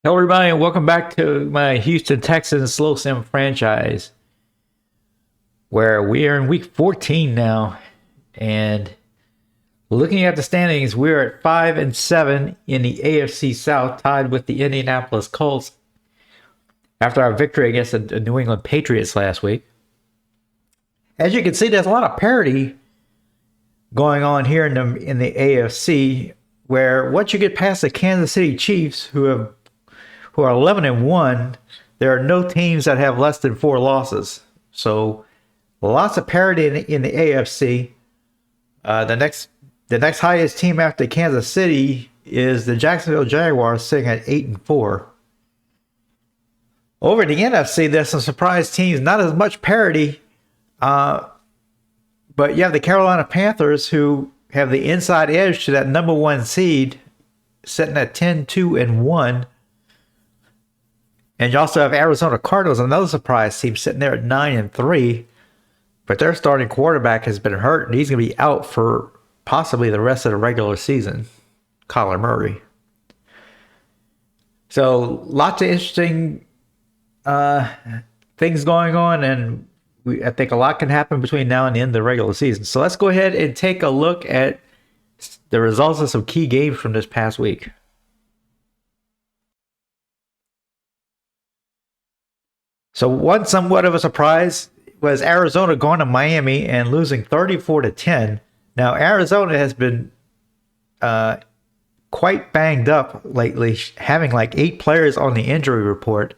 Hello, everybody, and welcome back to my Houston Texans Slow Sim franchise, where we are in week 14 now. And looking at the standings, we're at 5-7 in the AFC South, tied with the Indianapolis Colts after our victory against the New England Patriots last week. As you can see, there's a lot of parity going on here in the AFC, where once you get past the Kansas City Chiefs, who are 11-1, there are no teams that have less than 4 losses. So lots of parity in the AFC. The next highest team after Kansas City is the Jacksonville Jaguars, sitting at 8-4. Over in the NFC, there's some surprise teams, not as much parity, but you have the Carolina Panthers, who have the inside edge to that number 1 seed, sitting at 10-2-1. And you also have Arizona Cardinals, another surprise team, sitting there at 9-3. But their starting quarterback has been hurt, and he's going to be out for possibly the rest of the regular season, Kyler Murray. So lots of interesting things going on, and I think a lot can happen between now and the end of the regular season. So let's go ahead and take a look at the results of some key games from this past week. So one somewhat of a surprise was Arizona going to Miami and losing 34-10. Now, Arizona has been quite banged up lately, having like 8 players on the injury report,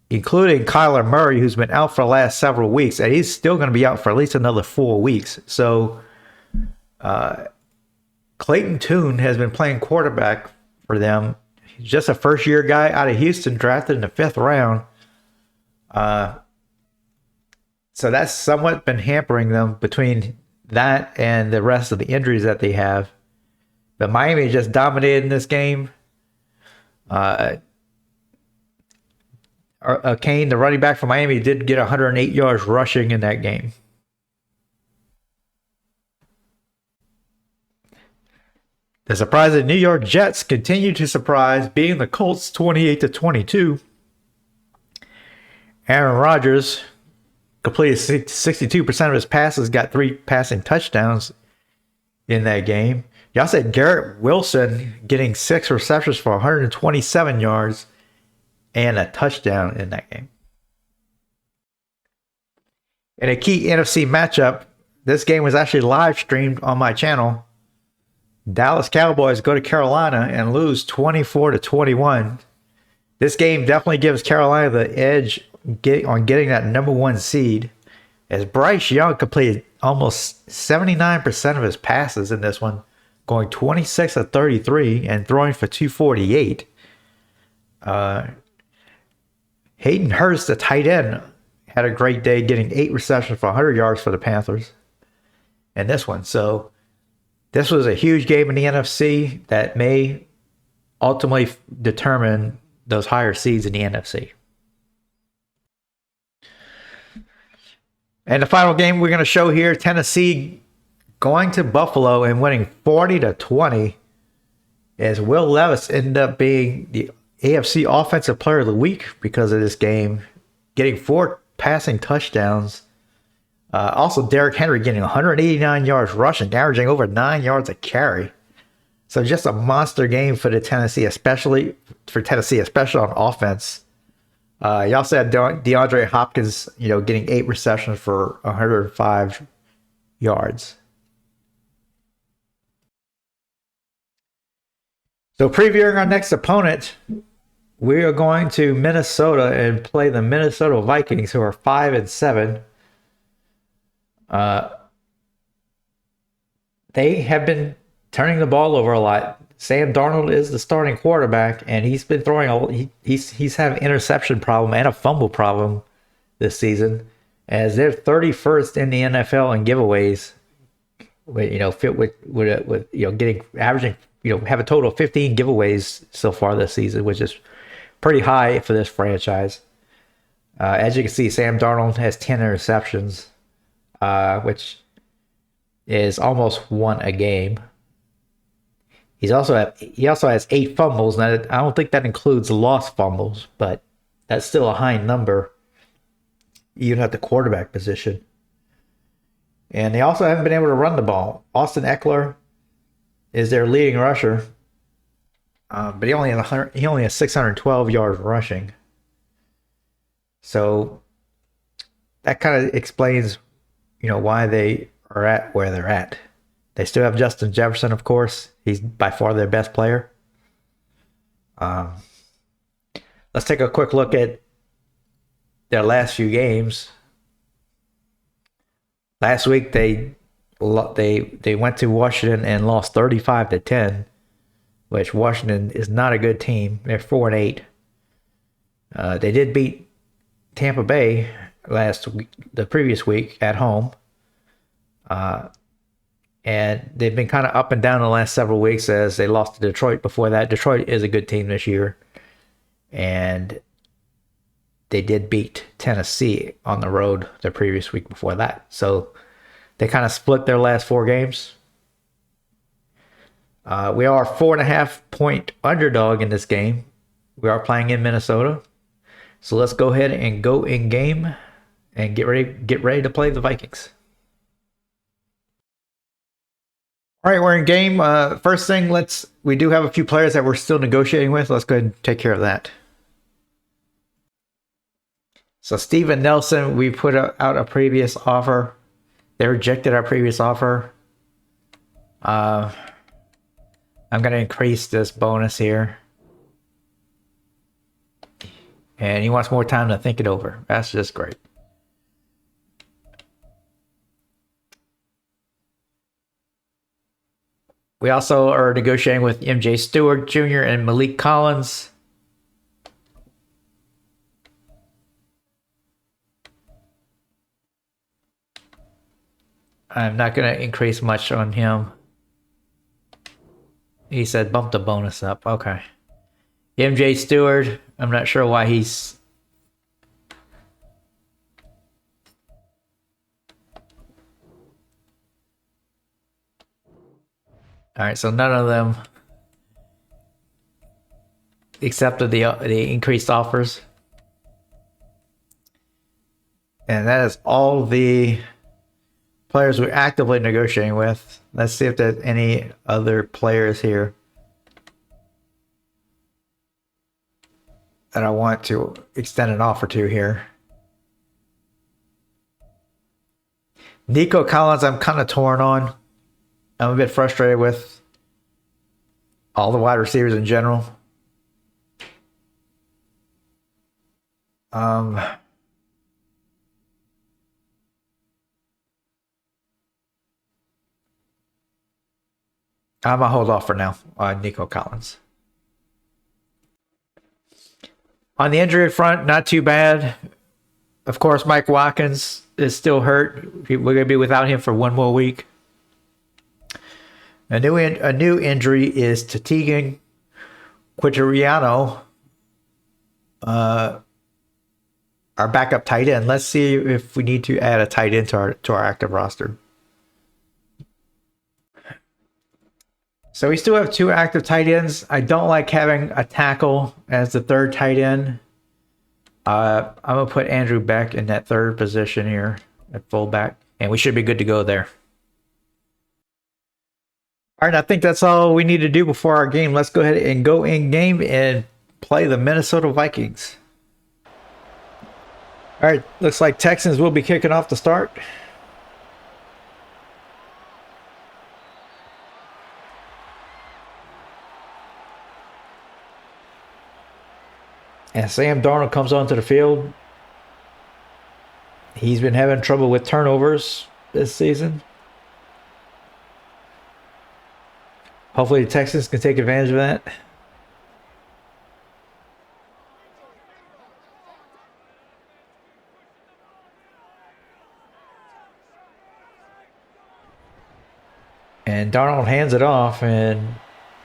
including Kyler Murray, who's been out for the last several weeks, and he's still going to be out for at least another 4 weeks. So Clayton Tune has been playing quarterback for them. He's just a first-year guy out of Houston, drafted in the 5th round. So that's somewhat been hampering them between that and the rest of the injuries that they have. But Miami just dominated in this game. Kane, the running back for Miami, did get 108 yards rushing in that game. The surprising New York Jets continue to surprise, beating the Colts 28-22. Aaron Rodgers completed 62% of his passes, got 3 passing touchdowns in that game. You also had Garrett Wilson getting 6 receptions for 127 yards and a touchdown in that game. In a key NFC matchup, this game was actually live streamed on my channel. Dallas Cowboys go to Carolina and lose 24-21. This game definitely gives Carolina the edge on getting that number 1 seed, as Bryce Young completed almost 79% of his passes in this one, going 26-33 and throwing for 248. Hayden Hurst, the tight end, had a great day, getting 8 receptions for 100 yards for the Panthers in this one. So this was a huge game in the NFC that may ultimately determine those higher seeds in the NFC. And the final game we're going to show here, Tennessee going to Buffalo and winning 40-20, as Will Levis ended up being the AFC Offensive Player of the Week because of this game, getting 4 passing touchdowns. Also, Derrick Henry getting 189 yards rushing, averaging over 9 yards a carry. So just a monster game for Tennessee, especially on offense. You also had DeAndre Hopkins, getting 8 receptions for 105 yards. So previewing our next opponent, we are going to Minnesota and play the Minnesota Vikings, who are 5-7. They have been turning the ball over a lot. Sam Darnold is the starting quarterback, and he's been throwing he's having an interception problem and a fumble problem this season, as they're 31st in the NFL in giveaways. Averaging, have a total of 15 giveaways so far this season, which is pretty high for this franchise. As you can see, Sam Darnold has 10 interceptions, which is almost 1 a game. He also has 8 fumbles. Now, I don't think that includes lost fumbles, but that's still a high number, even at the quarterback position. And they also haven't been able to run the ball. Austin Eckler is their leading rusher, but he only has 612 yards rushing. So that kind of explains, why they are at where they're at. They still have Justin Jefferson, of course. He's by far their best player. Let's take a quick look at their last few games. Last week they went to Washington and lost 35-10, which Washington is not a good team. They're 4-8. They did beat Tampa Bay the previous week at home. And they've been kind of up and down the last several weeks as they lost to Detroit before that. Detroit is a good team this year. And they did beat Tennessee on the road the previous week before that. So they kind of split their last 4 games. We are 4.5-point underdog in this game. We are playing in Minnesota. So let's go ahead and go in game and get ready to play the Vikings. All right, we're in game. First thing, we do have a few players that we're still negotiating with. Let's go ahead and take care of that. So Steven Nelson, we put out a previous offer. They rejected our previous offer. I'm going to increase this bonus here. And he wants more time to think it over. That's just great. We also are negotiating with MJ Stewart Jr. and Malik Collins. I'm not going to increase much on him. He said bump the bonus up. Okay. MJ Stewart, I'm not sure why he's... All right, so none of them accepted the increased offers. And that is all the players we're actively negotiating with. Let's see if there's any other players here that I want to extend an offer to here. Nico Collins, I'm kind of torn on. I'm a bit frustrated with all the wide receivers in general. I'm gonna hold off for now on Nico Collins. On the injury front, not too bad. Of course, Mike Watkins is still hurt. We're gonna be without him for 1 more week. A new injury is Tegan Quijeriano, our backup tight end. Let's see if we need to add a tight end to our active roster. So we still have 2 active tight ends. I don't like having a tackle as the 3rd tight end. I'm gonna put Andrew Beck in that 3rd position here at fullback, and we should be good to go there. All right, I think that's all we need to do before our game. Let's go ahead and go in game and play the Minnesota Vikings. All right, looks like Texans will be kicking off the start. And Sam Darnold comes onto the field. He's been having trouble with turnovers this season. Hopefully the Texans can take advantage of that. And Darnold hands it off and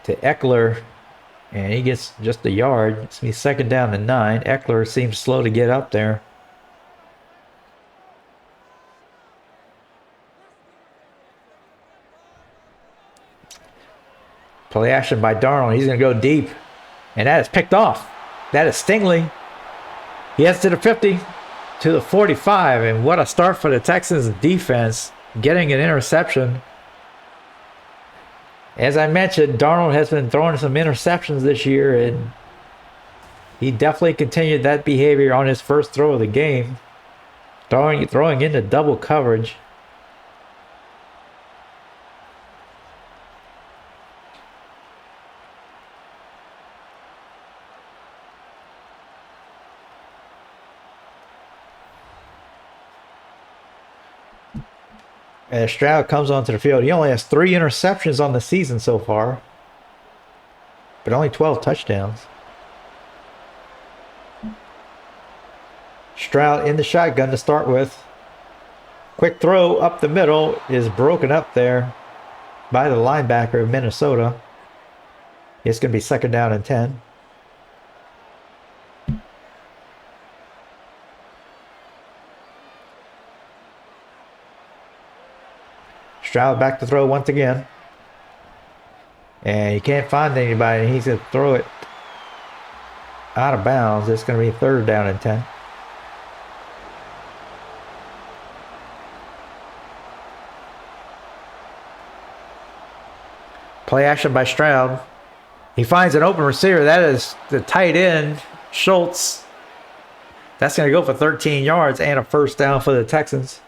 to Eckler, and he gets just a yard. It's me 2nd down and 9. Eckler seems slow to get up there. Play action by Darnold. He's going to go deep. And that is picked off. That is Stingley. He heads to the 50, to the 45. And what a start for the Texans defense. Getting an interception. As I mentioned, Darnold has been throwing some interceptions this year. And he definitely continued that behavior on his first throw of the game. Throwing into double coverage. As Stroud comes onto the field, he only has 3 interceptions on the season so far, but only 12 touchdowns. Stroud in the shotgun to start with. Quick throw up the middle is broken up there by the linebacker of Minnesota. It's going to be 2nd down and 10. Stroud back to throw once again. And he can't find anybody. He's going to throw it out of bounds. It's going to be 3rd down and 10. Play action by Stroud. He finds an open receiver. That is the tight end, Schultz. That's going to go for 13 yards and a 1st down for the Texans.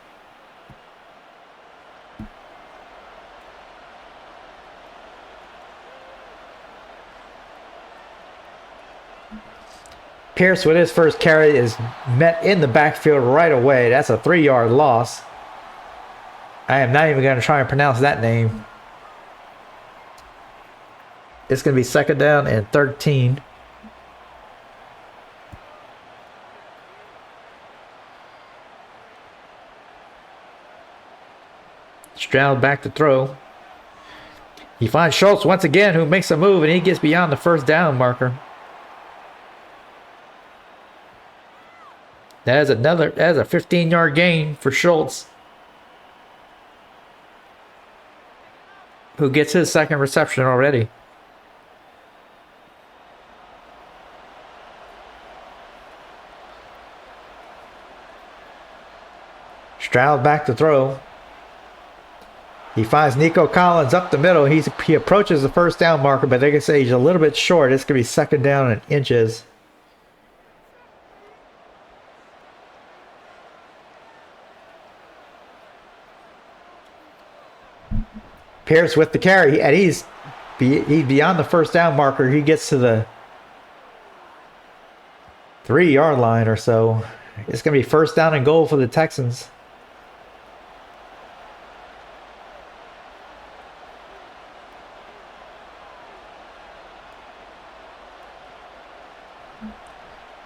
Pierce with his first carry is met in the backfield right away. That's a 3-yard loss. I am not even going to try and pronounce that name. It's going to be 2nd down and 13. Stroud back to throw. He finds Schultz once again, who makes a move, and he gets beyond the 1st down marker. That's a 15-yard gain for Schultz, who gets his 2nd reception already. Stroud back to throw. He finds Nico Collins up the middle. He approaches the 1st down marker, but they can say he's a little bit short. It's going to be 2nd down and inches. Pierce with the carry, and he's beyond the 1st down marker. He gets to the 3-yard line or so. It's going to be 1st down and goal for the Texans.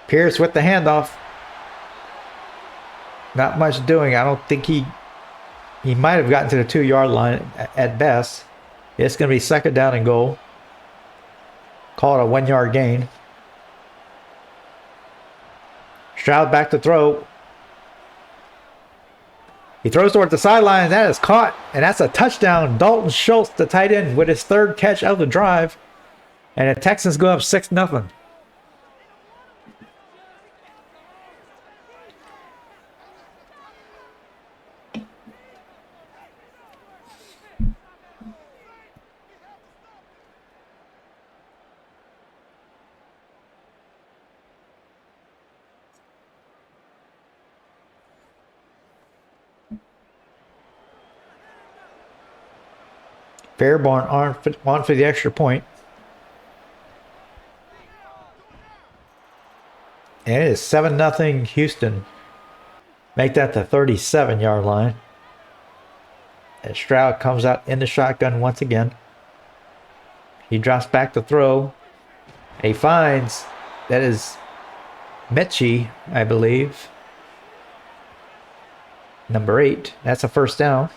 Pierce with the handoff. Not much doing. I don't think he might have gotten to the 2-yard line at best. It's going to be 2nd down and goal. Call it a 1-yard gain. Stroud back to throw. He throws towards the sideline, and that is caught. And that's a touchdown. Dalton Schultz, the tight end, with his 3rd catch of the drive. And the Texans go up 6-0. Fairborn on for the extra point. And it is 7-0 Houston. Make that the 37-yard line. And Stroud comes out in the shotgun once again. He drops back to throw. And he finds, that is Mechie, I believe. Number 8. That's a 1st down.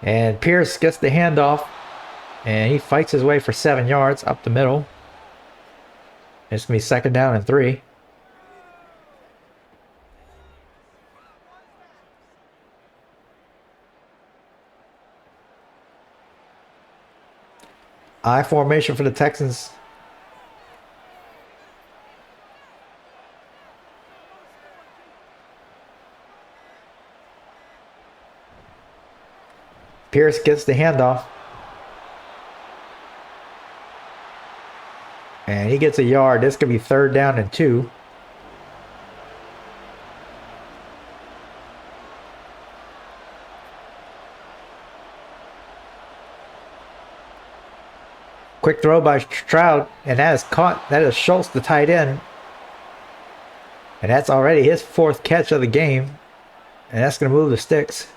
And Pierce gets the handoff, and he fights his way for 7 yards up the middle. It's going to be 2nd down and 3. I formation for the Texans. Pierce gets the handoff. And he gets a yard. This could be 3rd down and 2. Quick throw by Stroud, and that is caught. That is Schultz, the tight end. And that's already his 4th catch of the game. And that's going to move the sticks.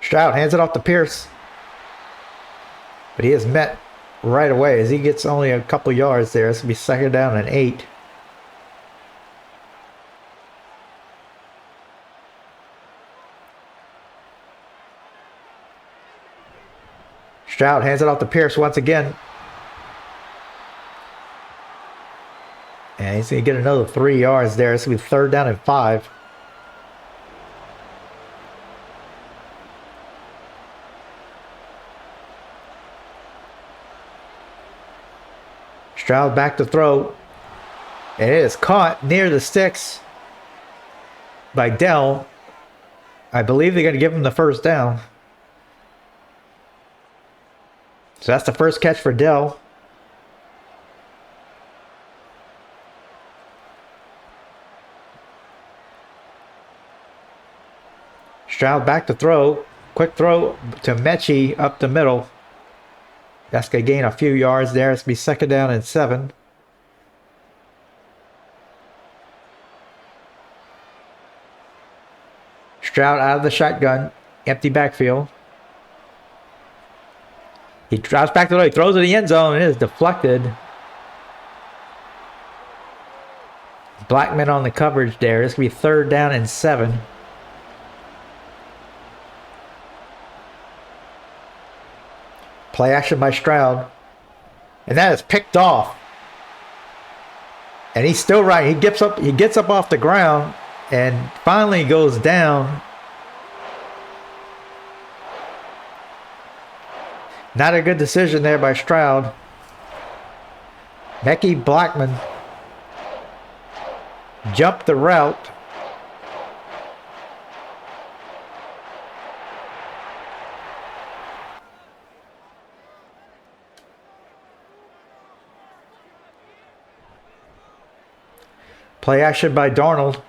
Stroud hands it off to Pierce. But he is met right away as he gets only a couple yards there. It's going to be 2nd down and 8. Stroud hands it off to Pierce once again. And he's going to get another 3 yards there. It's going to be 3rd down and 5. Stroud back to throw. And it is caught near the sticks by Dell. I believe they're going to give him the 1st down. So that's the 1st catch for Dell. Stroud back to throw. Quick throw to Mechie up the middle. That's going to gain a few yards there. It's going to be 2nd down and 7. Stroud out of the shotgun. Empty backfield. He drops back to the way. He throws it in the end zone and it is deflected. Blackman on the coverage there. It's going to be 3rd down and 7. Play action by Stroud. And that is picked off. And he's still right. He gets up off the ground and finally goes down. Not a good decision there by Stroud. Mechie Blackman jumped the route. Play action by Darnold.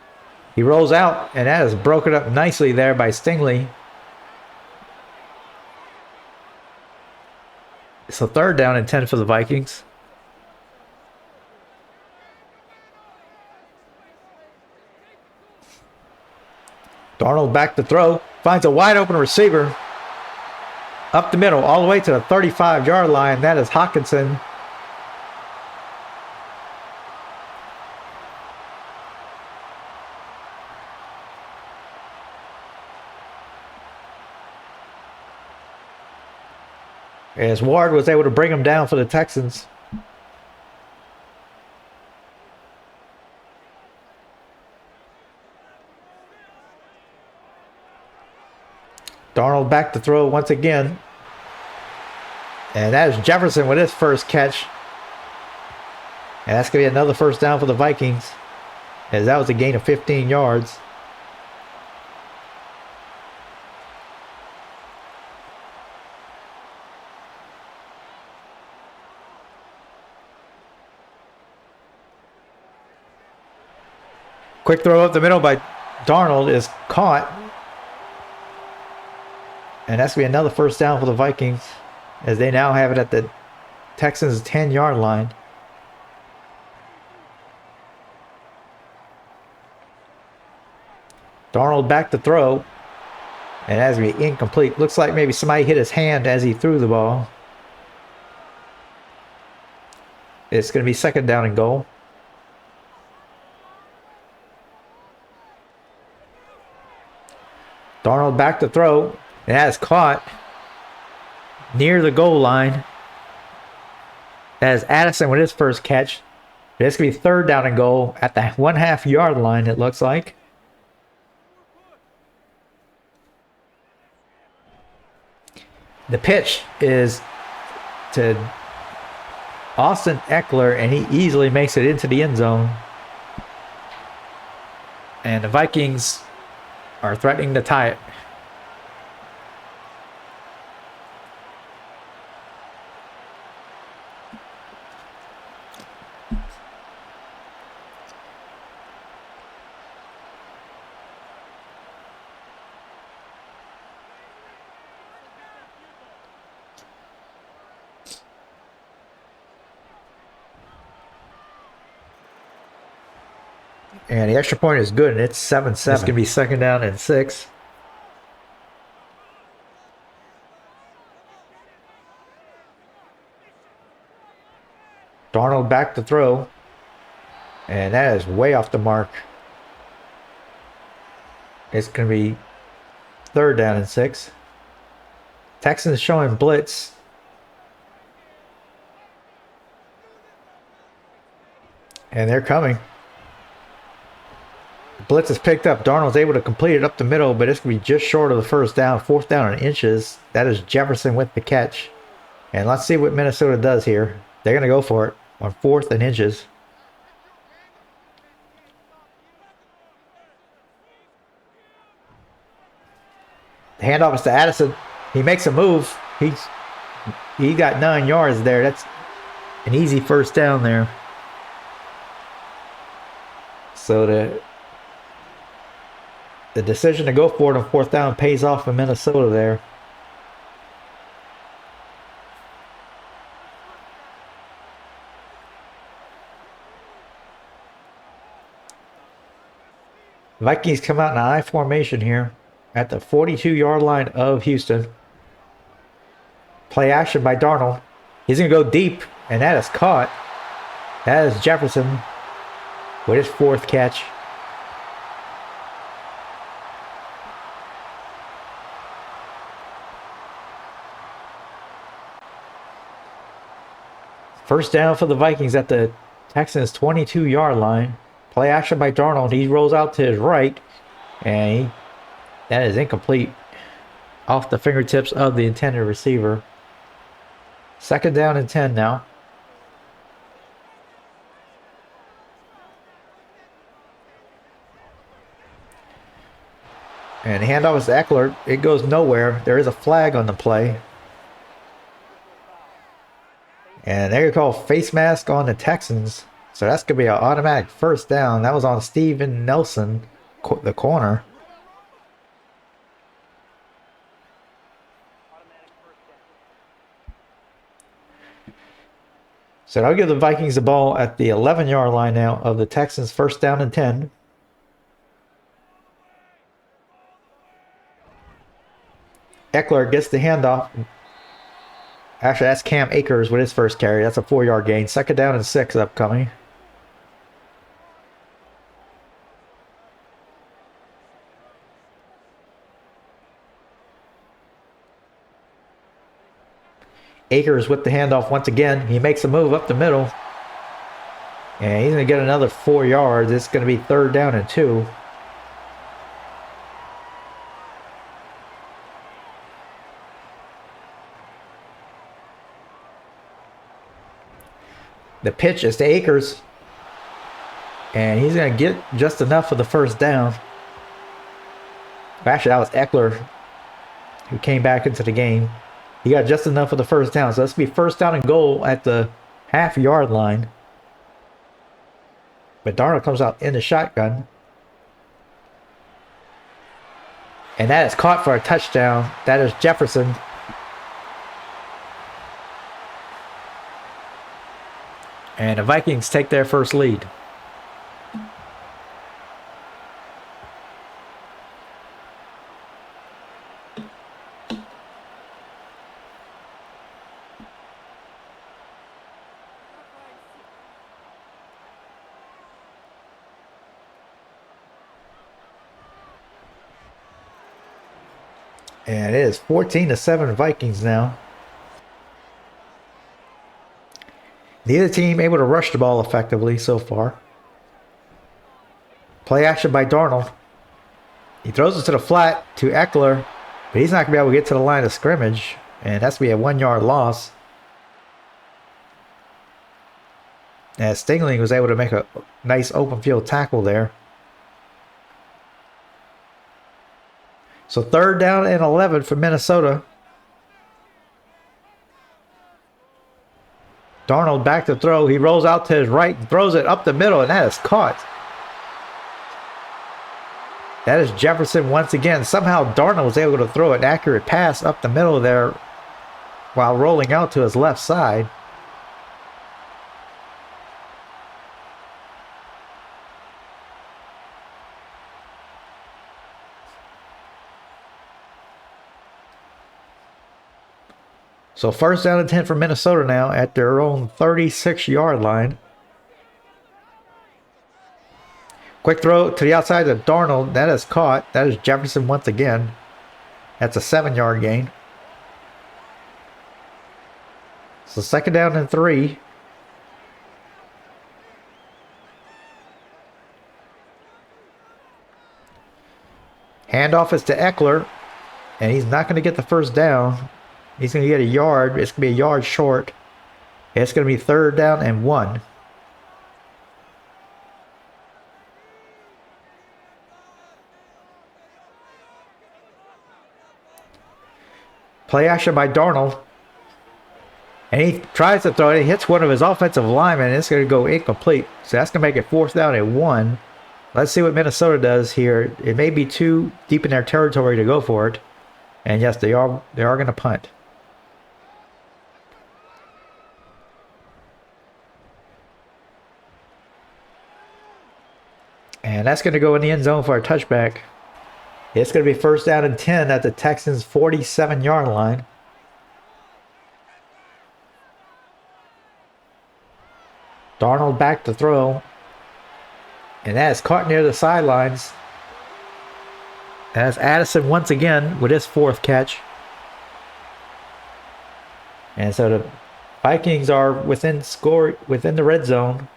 He rolls out, and that is broken up nicely there by Stingley. So 3rd down and 10 for the Vikings. Darnold back to throw. Finds a wide open receiver. Up the middle, all the way to the 35-yard line. That is Hawkinson. As Ward was able to bring him down for the Texans. Darnold back to throw once again. And that is Jefferson with his 1st catch. And that's going to be another 1st down for the Vikings. As that was a gain of 15 yards. Quick throw up the middle by Darnold is caught. And that's going to be another 1st down for the Vikings. As they now have it at the Texans' 10-yard line. Darnold back to throw. And that's going to be incomplete. Looks like maybe somebody hit his hand as he threw the ball. It's going to be 2nd down and goal. Darnold back to throw. And that is caught near the goal line. That is Addison with his 1st catch. This could be third down and goal at the 1/2 yard line, it looks like. The pitch is to Austin Eckler, and he easily makes it into the end zone. And the Vikings are threatening to tie it. And the extra point is good, and it's 7-7. It's going to be second down and 6. Darnold back to throw. And that is way off the mark. It's going to be third down and 6. Texans showing blitz. And they're coming. Blitz is picked up. Darnold's able to complete it up the middle, but it's going to be just short of the first down. Fourth down in inches. That is Jefferson with the catch. And let's see what Minnesota does here. They're going to go for it on 4th and inches. The handoff is to Addison. He makes a move. He got 9 yards there. That's an easy first down there. So the decision to go for it on 4th down pays off in Minnesota there. Vikings come out in an I formation here at the 42-yard line of Houston. Play action by Darnold. He's going to go deep, and that is caught. That is Jefferson with his 4th catch. First down for the Vikings at the Texans' 22-yard line. Play action by Darnold. He rolls out to his right, and that is incomplete. Off the fingertips of the intended receiver. Second down and 10 now. And the handoff is to Eckler. It goes nowhere. There is a flag on the play. And they're going to call face mask on the Texans. So that's going to be an automatic first down. That was on Steven Nelson, the corner. So I'll give the Vikings the ball at the 11-yard line now of the Texans' first down and 10. Eckler gets the handoff. Actually, that's Cam Akers with his first carry. That's a 4-yard gain. Second down and 6 upcoming. Akers with the handoff once again. He makes a move up the middle. And he's going to get another 4 yards. It's going to be third down and 2. The pitch is to Akers. And he's going to get just enough for the first down. Actually, that was Eckler who came back into the game. He got just enough for the first down. So that's going to be first down and goal at the half-yard line. But Darnold comes out in the shotgun. And that is caught for a touchdown. That is Jefferson. And the Vikings take their first lead. And it is 14-7 Vikings now. Neither team able to rush the ball effectively so far. Play action by Darnold. He throws it to the flat to Eckler, but he's not going to be able to get to the line of scrimmage, and that's going to be a 1 yard loss. As Stingling was able to make a nice open field tackle there. So 3rd down and 11 for Minnesota. Darnold back to throw. He rolls out to his right, throws it up the middle, and that is caught. That is Jefferson once again. Somehow Darnold was able to throw an accurate pass up the middle there while rolling out to his left side. So 1st down and 10 for Minnesota now at their own 36-yard line. Quick throw to the outside to Darnold. That is caught. That is Jefferson once again. That's a 7-yard gain. So 2nd down and 3. Handoff is to Eckler. And he's not going to get the 1st down. He's going to get a yard. It's going to be a yard short. It's going to be 3rd down and 1. Play action by Darnold. And he tries to throw it. He hits one of his offensive linemen. And it's going to go incomplete. So that's going to make it 4th down and 1. Let's see what Minnesota does here. It may be too deep in their territory to go for it. And yes, they are going to punt. And that's going to go in the end zone for a touchback. It's going to be 1st down and 10 at the Texans' 47-yard line. Darnold back to throw. And that is caught near the sidelines. That's Addison once again with his 4th catch. And so the Vikings are within the red zone.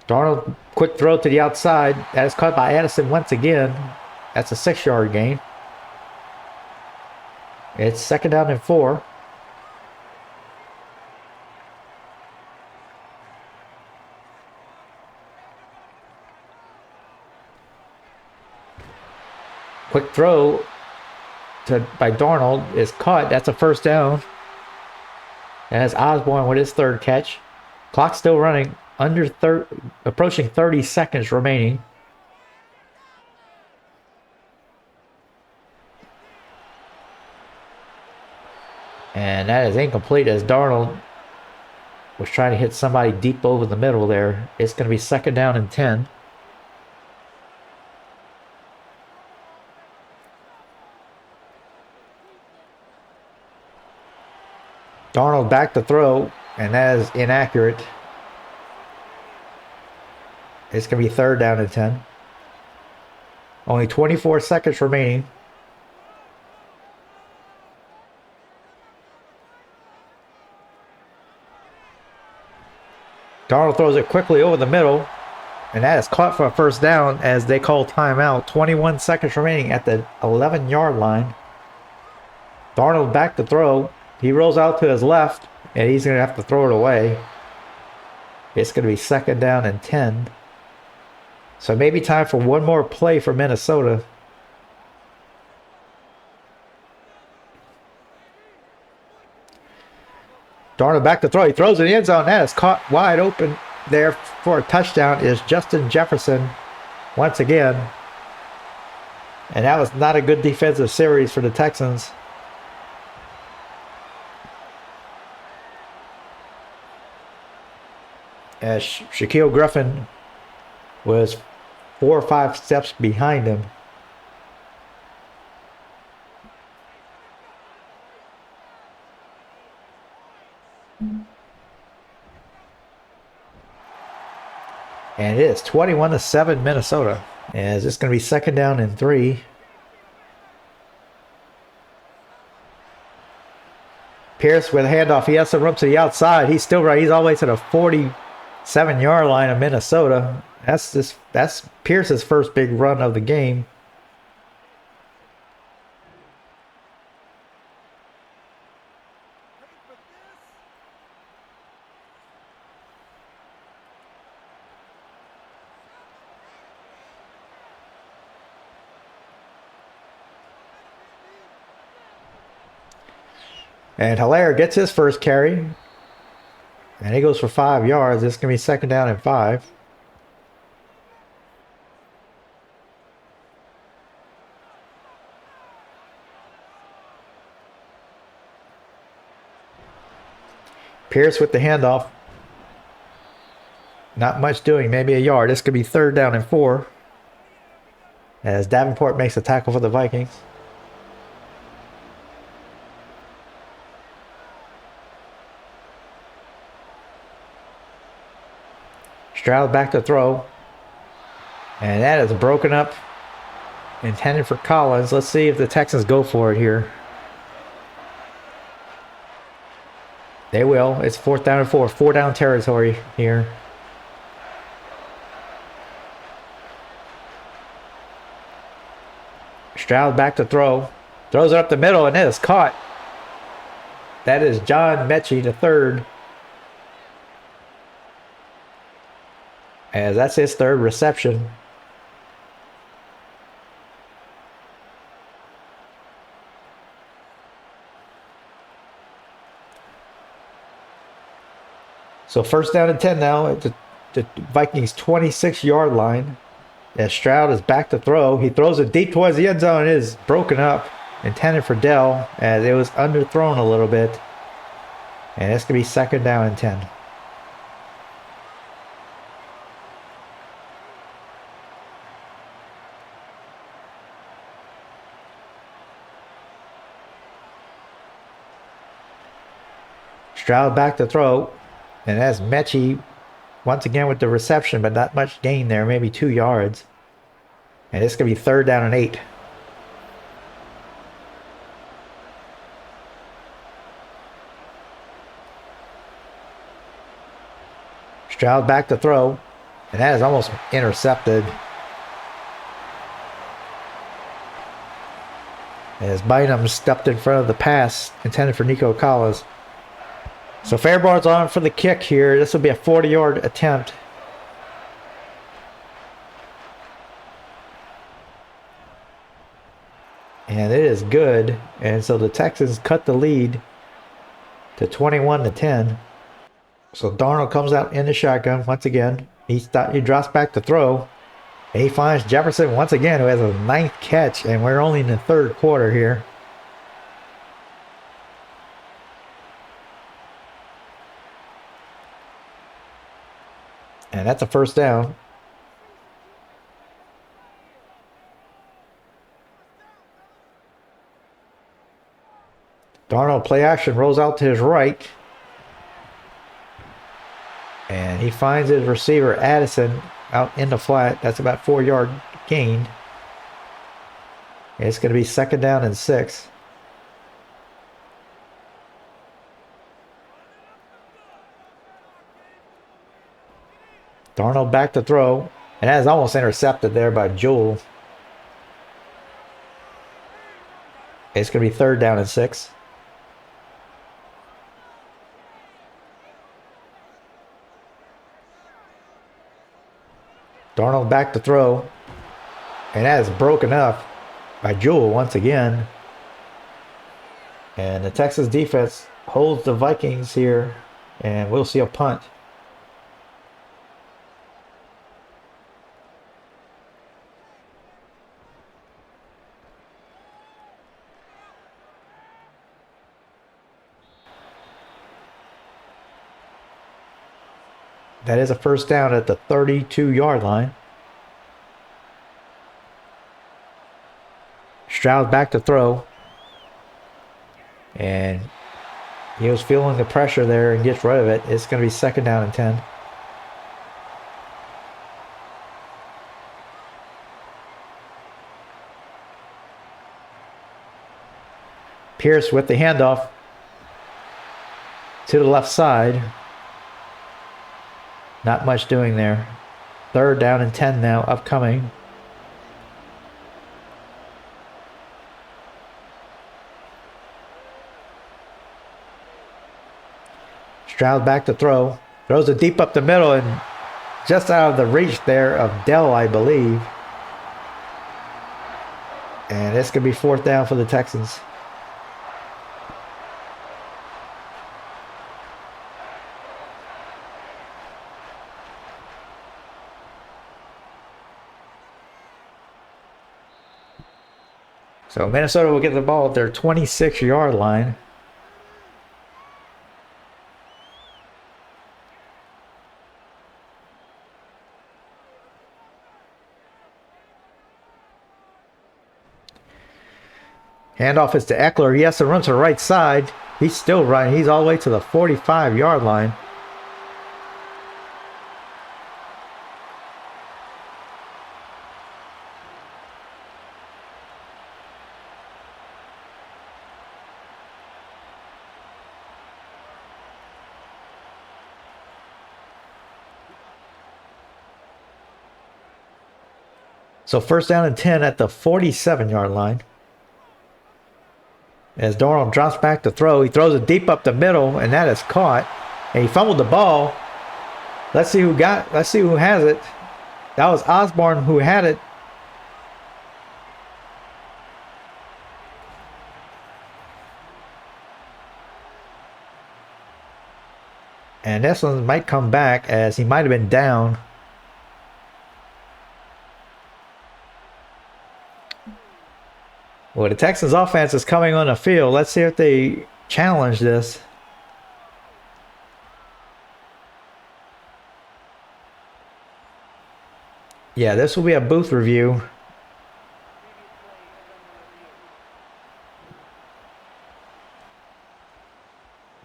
Darnold, quick throw to the outside. That is caught by Addison once again. That's a 6-yard gain. It's 2nd down and 4. Quick throw by Darnold is caught. That's a 1st down. And that's Osborne with his 3rd catch. Clock still running. Approaching 30 seconds remaining. And that is incomplete as Darnold was trying to hit somebody deep over the middle there. It's going to be 2nd down and 10. Darnold back to throw, and that is inaccurate. It's going to be 3rd down and 10. Only 24 seconds remaining. Darnold throws it quickly over the middle. And that is caught for a 1st down as they call timeout. 21 seconds remaining at the 11-yard line. Darnold back to throw. He rolls out to his left. And he's going to have to throw it away. It's going to be 2nd down and 10. So maybe time for one more play for Minnesota. Darnold back to throw. He throws in the end zone. That is caught wide open there for a touchdown is Justin Jefferson once again. And that was not a good defensive series for the Texans. As Shaquille Griffin was 4 or 5 steps behind him. And it is 21-7 Minnesota. As it's going to be 2nd down and 3. Pierce with a handoff. He has some room to the outside. He's still right. He's all the way to the 47-yard line of Minnesota. That's Pierce's first big run of the game. And Hilaire gets his first carry. And he goes for 5 yards. It's going to be second down and 5. Pierce with the handoff. Not much doing, maybe a yard. This could be third down and 4. As Davenport makes a tackle for the Vikings. Stroud back to throw. And that is broken up. Intended for Collins. Let's see if the Texans go for it here. They will. It's fourth down and 4. 4 down territory here. Stroud back to throw. Throws it up the middle and it is caught. That is John Mechie, the third. As that's his third reception. So first down and 10 now at the Vikings 26-yard line. As Stroud is back to throw. He throws it deep towards the end zone. It is broken up. Intended for Dell as it was underthrown a little bit. And it's going to be second down and 10. Stroud back to throw. And that's Mechie once again with the reception, but not much gain there, maybe 2 yards. And it's going to be third down and 8. Stroud back to throw. And that is almost intercepted. As Bynum stepped in front of the pass intended for Nico Collins. So Fairbairn's on for the kick here. This will be a 40-yard attempt. And it is good. And so the Texans cut the lead to 21-10. So Darnold comes out in the shotgun once again. He drops back to throw. And he finds Jefferson once again, who has a 9th catch. And we're only in the third quarter here. And that's a first down. Darnold play action, rolls out to his right. And he finds his receiver, Addison, out in the flat. That's about 4-yard gain. And it's going to be second down and 6. Darnold back to throw. And that is almost intercepted there by Jewell. It's going to be third down and 6. Darnold back to throw. And that is broken up by Jewell once again. And the Texas defense holds the Vikings here. And we'll see a punt. That is a first down at the 32-yard line. Stroud back to throw. And he was feeling the pressure there and gets rid of it. It's going to be second down and 10. Pierce with the handoff. to the left side. Not much doing there. 3rd down and 10 now, upcoming. Stroud back to throw. Throws it deep up the middle and just out of the reach there of Dell, I believe. And it's going to be 4th down for the Texans. So Minnesota will get the ball at their 26-yard line. Handoff is to Eckler. He has to run to the right side. He's still running. He's all the way to the 45-yard line. So 1st down and 10 at the 47-yard line. As Darnold drops back to throw, he throws it deep up the middle, and that is caught. And he fumbled the ball. Let's see who has it. That was Osborne who had it. And this one might come back as he might have been down. Well, the Texans offense is coming on the field. Let's see if they challenge this. Yeah, this will be a booth review.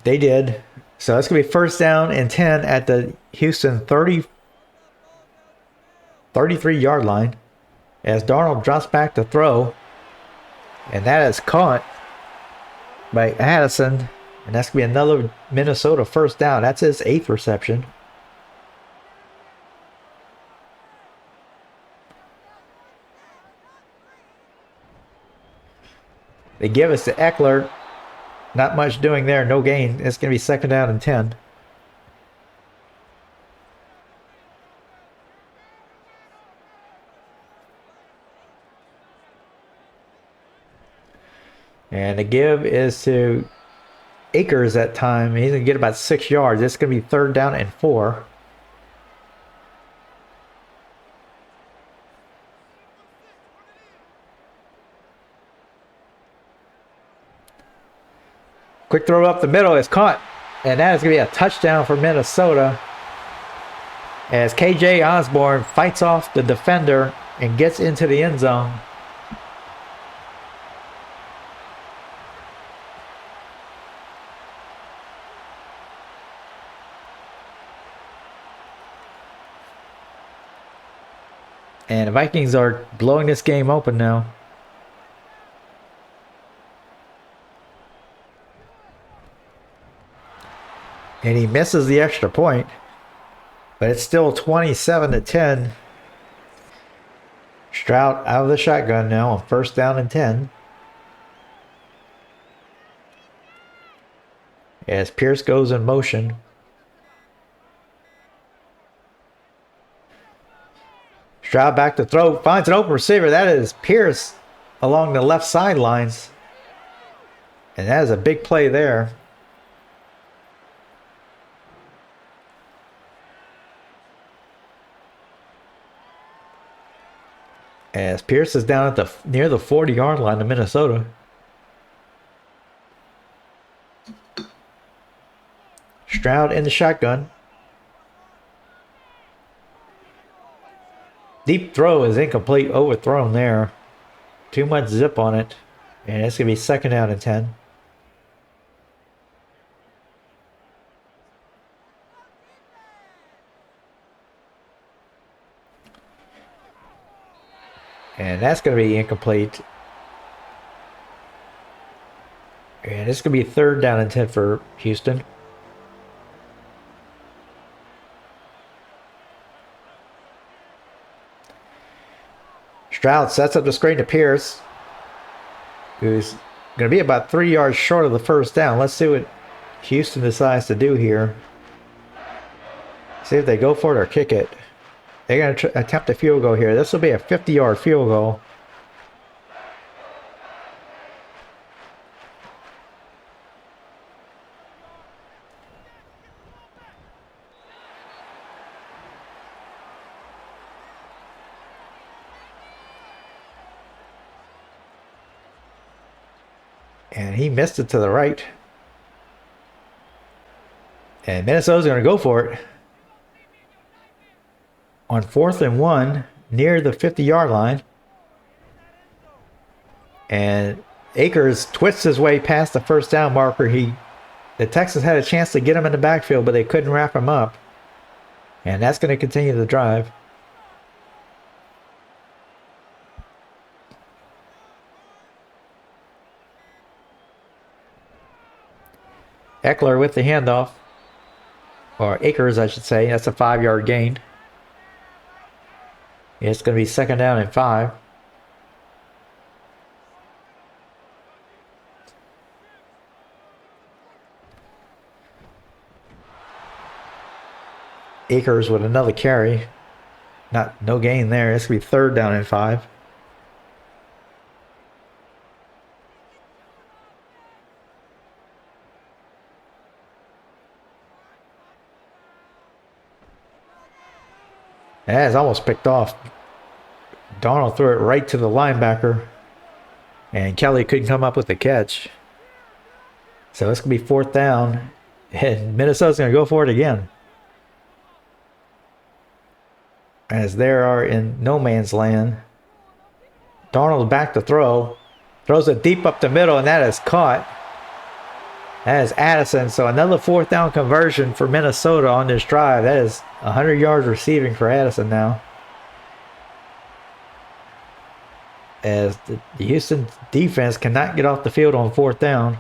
They did. So it's going to be 1st down and 10 at the Houston 33-yard line. As Darnold drops back to throw. And that is caught by Addison. And that's going to be another Minnesota 1st down. That's his 8th reception. They give us to Eckler. Not much doing there. No gain. It's going to be 2nd down and 10. And the give is to Akers that time. He's going to get about 6 yards. It's going to be 3rd down and 4. Quick throw up the middle is caught. And that is going to be a touchdown for Minnesota. As KJ Osborne fights off the defender and gets into the end zone. And the Vikings are blowing this game open now. And he misses the extra point. But it's still 27-10. Stroud out of the shotgun now on 1st down and 10. As Pierce goes in motion. Stroud back to throw. Finds an open receiver. That is Pierce along the left sidelines. And that is a big play there. As Pierce is down at near the 40-yard line of Minnesota. Stroud in the shotgun. Deep throw is incomplete, overthrown there. Too much zip on it. And it's going to be 2nd down and 10. And that's going to be incomplete. And it's going to be 3rd down and 10 for Houston. Stroud sets up the screen to Pierce, who's going to be about 3 yards short of the first down. Let's see what Houston decides to do here. See if they go for it or kick it. They're going to attempt a field goal here. This will be a 50-yard field goal. And he missed it to the right. And Minnesota's going to go for it. On 4th and 1, near the 50-yard line. And Akers twists his way past the first down marker. The Texans had a chance to get him in the backfield, but they couldn't wrap him up. And that's going to continue the drive. Eckler with the handoff. Or Akers, I should say. That's a 5-yard gain. It's going to be 2nd down and 5. Akers with another carry. No gain there. It's going to be 3rd down and 5. That is almost picked off. Darnold threw it right to the linebacker. And Kelly couldn't come up with the catch. So it's going to be 4th down. And Minnesota's going to go for it again. As they are in no man's land. Darnold back to throw. Throws it deep up the middle, and that is caught. That is Addison. So another 4th down conversion for Minnesota on this drive. That is 100 yards receiving for Addison now. As the Houston defense cannot get off the field on 4th down.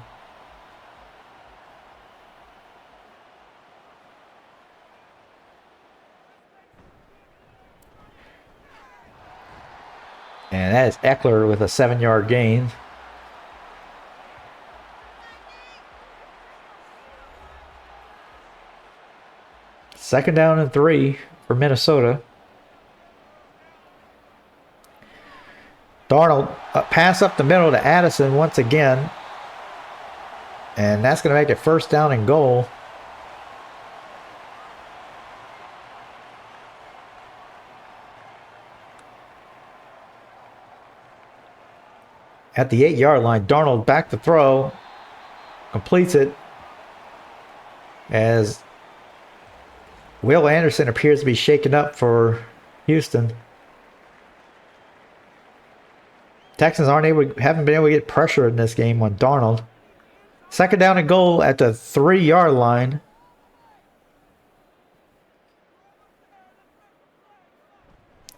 And that is Eckler with a 7-yard gain. Second down and 3 for Minnesota. Darnold pass up the middle to Addison once again. And that's going to make it 1st down and goal. At the 8-yard line, Darnold back to throw. Completes it. As Will Anderson appears to be shaken up for Houston. Texans haven't been able to get pressure in this game on Darnold. 2nd down and goal at the 3-yard line.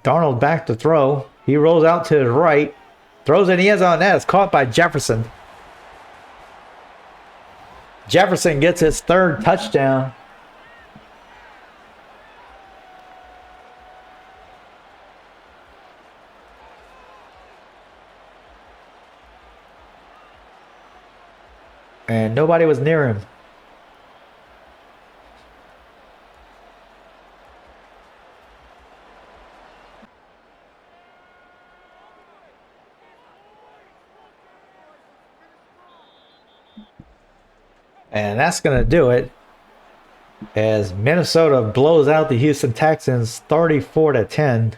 Darnold back to throw. He rolls out to the right. Throws in the end zone. That is caught by Jefferson. Jefferson gets his 3rd touchdown. And nobody was near him. And that's going to do it. As Minnesota blows out the Houston Texans 34-10.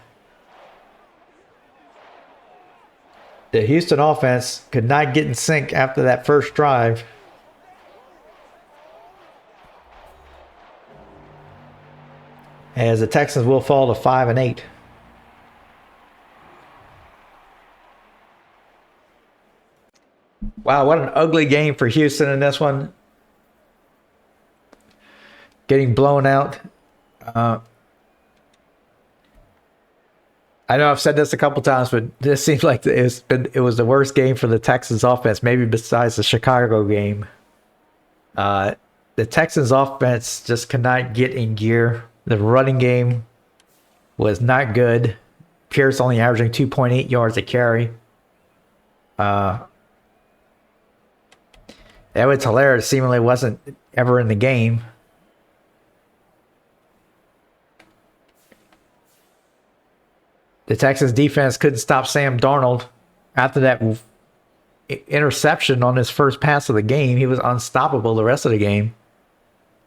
The Houston offense could not get in sync after that first drive. As the Texans will fall to 5-8. Wow, what an ugly game for Houston in this one. Getting blown out. I know I've said this a couple times, but this seems like it was the worst game for the Texans offense, maybe besides the Chicago game. The Texans offense just cannot get in gear. The running game was not good. Pierce only averaging 2.8 yards a carry. Edwards-Helaire seemingly wasn't ever in the game. The Texans defense couldn't stop Sam Darnold after that interception on his first pass of the game. He was unstoppable the rest of the game,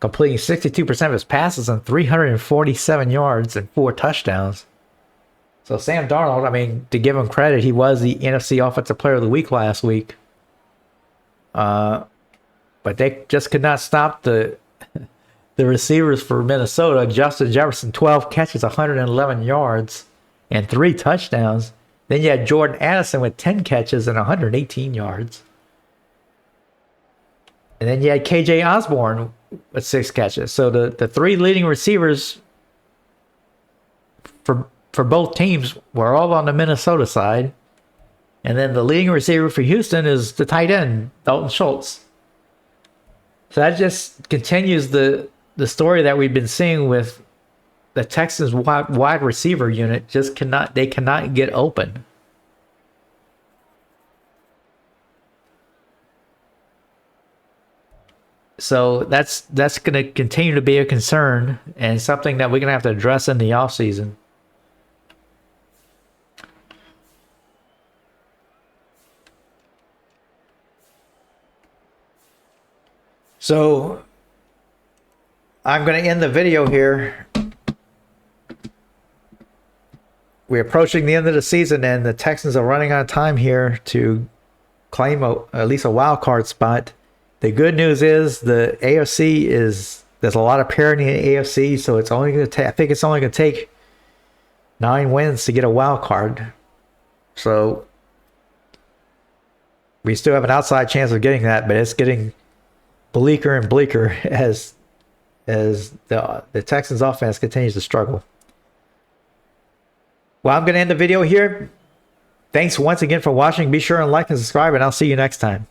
completing 62% of his passes and 347 yards and 4 touchdowns. So Sam Darnold, I mean, to give him credit, he was the NFC Offensive Player of the Week last week. But they just could not stop the receivers for Minnesota. Justin Jefferson, 12 catches, 111 yards, and 3 touchdowns. Then you had Jordan Addison with 10 catches and 118 yards. And then you had KJ Osborne with 6 catches. So the 3 leading receivers for both teams were all on the Minnesota side. And then the leading receiver for Houston is the tight end, Dalton Schultz. So that just continues the story that we've been seeing with the Texans wide receiver unit. They cannot get open. So that's going to continue to be a concern and something that we're going to have to address in the offseason. So I'm going to end the video here. We're approaching the end of the season, and the Texans are running out of time here to claim at least a wild card spot. The good news is the AFC there's a lot of parity in the AFC, so it's only going to I think it's only going to take 9 wins to get a wild card. So we still have an outside chance of getting that, but it's getting bleaker and bleaker as the Texans offense continues to struggle. Well, I'm going to end the video here. Thanks once again for watching. Be sure and like and subscribe, and I'll see you next time.